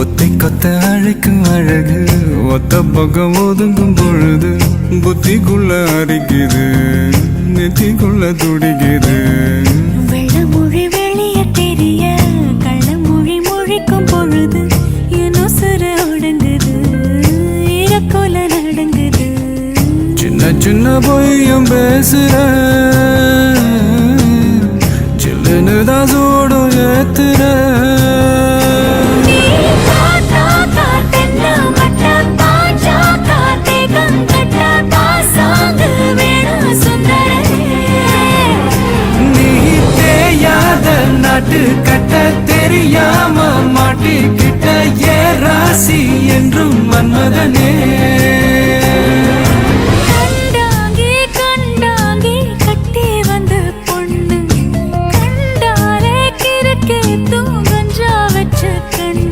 ஒத்தை கொத்த அழைக்கும் அழகு ஒத்த பக்கம் ஒதுங்கும் பொழுது புத்திக்குள்ள அரிக்குது நெத்திக்குள்ள துடிக்குது. வெள்ளமொழி வெளிய தெரிய கள்ளமொழி மொழிக்கும் பொழுது என் உசுர ஒடுங்குது இறக்கோல நடங்குது. சின்ன சின்ன பொய்யும் பேசுற சில்லுன்னு தான் சூடும் ஏத்துற. நாட்டு கட்ட தெரியாம மாட்டிக்கிட்ட ஏ ராசி என்றும் மன்மதனே.